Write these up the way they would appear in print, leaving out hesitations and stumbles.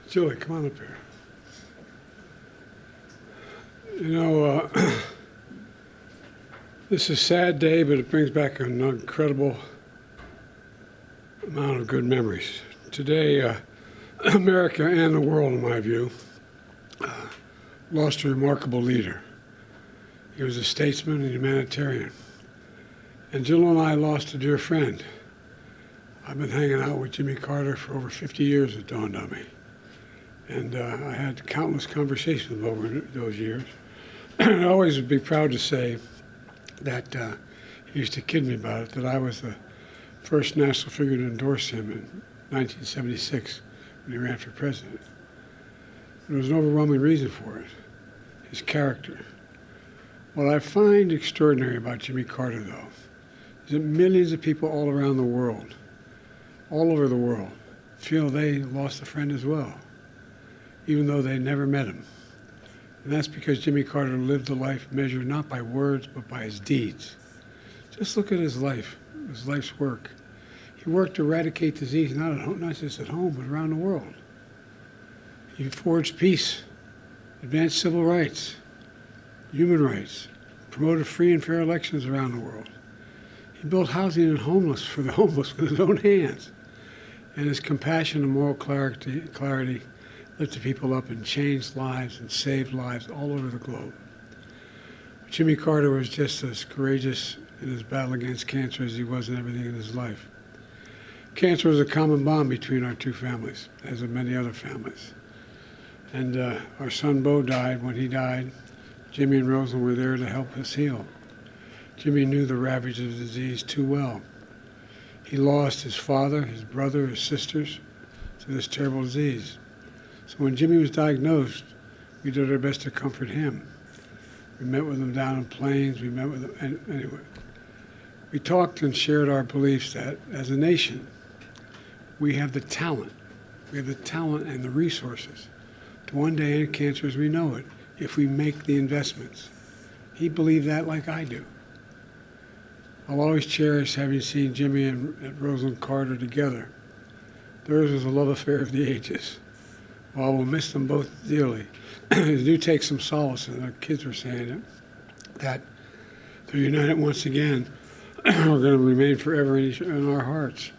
Julie, come on up here. You know, this is a sad day, but it brings back an incredible amount of good memories. Today, America and the world, in my view, lost a remarkable leader. He was a statesman and humanitarian. And Jill and I lost a dear friend. I've been hanging out with Jimmy Carter for over 50 years, it dawned on me. And I had countless conversations with him over those years. I always would be proud to say that he used to kid me about it, that I was the first national figure to endorse him in 1976 when he ran for president. There was an overwhelming reason for it, his character. What I find extraordinary about Jimmy Carter, though, is that millions of people all around the world, all over the world, feel they lost a friend as well, even though they never met him. And that's because Jimmy Carter lived a life measured not by words, but by his deeds. Just look at his life's work. He worked to eradicate disease, not just at home, but around the world. He forged peace, advanced civil rights, human rights, promoted free and fair elections around the world. He built housing and for the homeless with his own hands. And his compassion and moral clarity lifted people up and changed lives and saved lives all over the globe. Jimmy Carter was just as courageous in his battle against cancer as he was in everything in his life. Cancer was a common bond between our two families, as with many other families. And our son Bo died. When he died, Jimmy and Rosalind were there to help us heal. Jimmy knew the ravage of the disease too well. He lost his father, his brother, his sisters to this terrible disease. So when Jimmy was diagnosed, we did our best to comfort him. We met with him down in Plains. We met with him. And anyway, we talked and shared our beliefs that as a nation, we have the talent. We have the talent and the resources to one day end cancer as we know it if we make the investments. He believed that like I do. I'll always cherish having seen Jimmy and Rosalind Carter together. Theirs was a love affair of the ages. While we'll miss them both dearly, I do take some solace, and our kids were saying it, that they're united once again. We're going to remain forever in our hearts,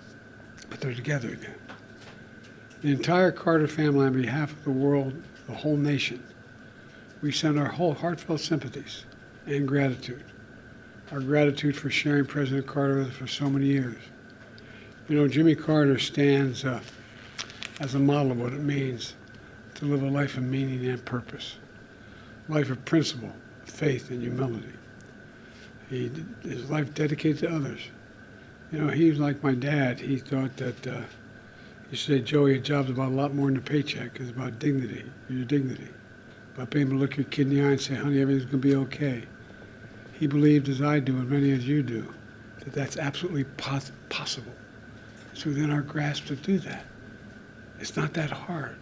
but they're together again. The entire Carter family, on behalf of the world, the whole nation, we send our whole heartfelt sympathies and gratitude. Our gratitude for sharing President Carter with us for so many years. You know, Jimmy Carter stands as a model of what it means to live a life of meaning and purpose, a life of principle, faith, and humility. His life dedicated to others. You know, he was like my dad. He thought that, he said, Joey, a job's about a lot more than a paycheck. It's about dignity, your dignity. About being able to look your kid in the eye and say, honey, everything's going to be okay. He believed, as I do, and many as you do, that that's absolutely possible. It's within our grasp to do that. It's not that hard.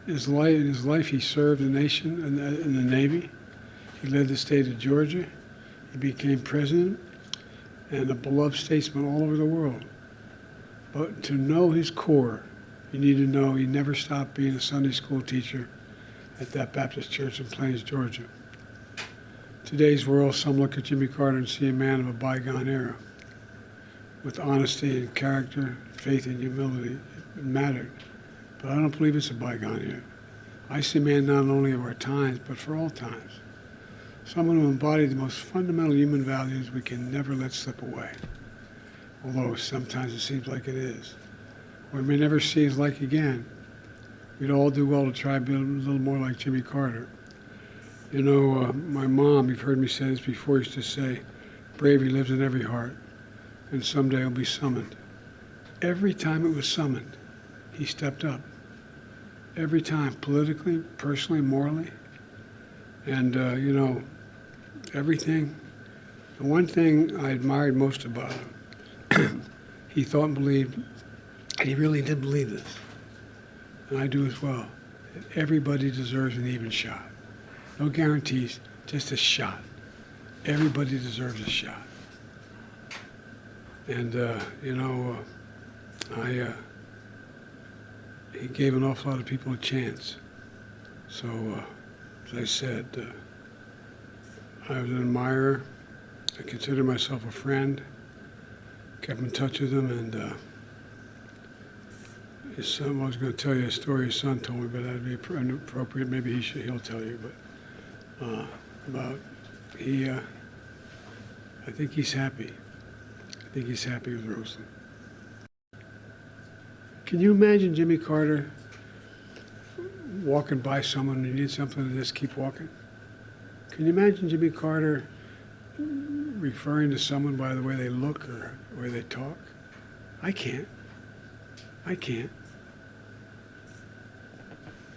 In his life, he served the nation in the Navy. He led the state of Georgia. He became president and a beloved statesman all over the world. But to know his core, you need to know he never stopped being a Sunday school teacher at that Baptist church in Plains, Georgia. Today's world, some look at Jimmy Carter and see a man of a bygone era. With honesty and character, faith and humility, it mattered. But I don't believe it's a bygone era. I see a man not only of our times, but for all times. Someone who embodied the most fundamental human values we can never let slip away. Although sometimes it seems like it is. We may never see his like again. We'd all do well to try to be a little more like Jimmy Carter. You know, my mom, you've heard me say this before, used to say, bravery lives in every heart, and someday it'll be summoned. Every time it was summoned, he stepped up. Every time, politically, personally, morally. And, you know, everything. The one thing I admired most about him, he thought and believed, and he really did believe this, and I do as well, that everybody deserves an even shot. No guarantees, just a shot. Everybody deserves a shot. And, you know, he gave an awful lot of people a chance. So, as I said, I was an admirer. I considered myself a friend. Kept in touch with him, and his son, I was going to tell you a story his son told me, but that'd be inappropriate. Maybe he'll tell you, but I think he's happy. I think he's happy with Roseland. Can you imagine Jimmy Carter walking by someone and he needs something and just keep walking? Can you imagine Jimmy Carter referring to someone by the way they look or the way they talk? I can't. I can't.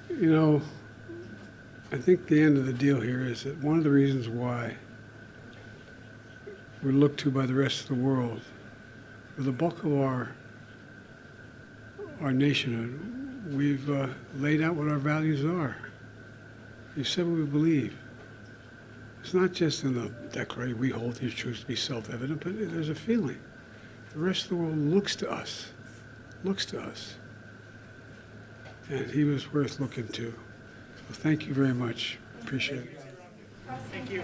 You know, I think the end of the deal here is that one of the reasons why we're looked to by the rest of the world, for the bulk of our nationhood, we've laid out what our values are. We've said what we believe. It's not just in the Declaration, we hold these truths to be self-evident, but there's a feeling. The rest of the world looks to us. And he was worth looking to. So thank you very much. Appreciate it. Thank you.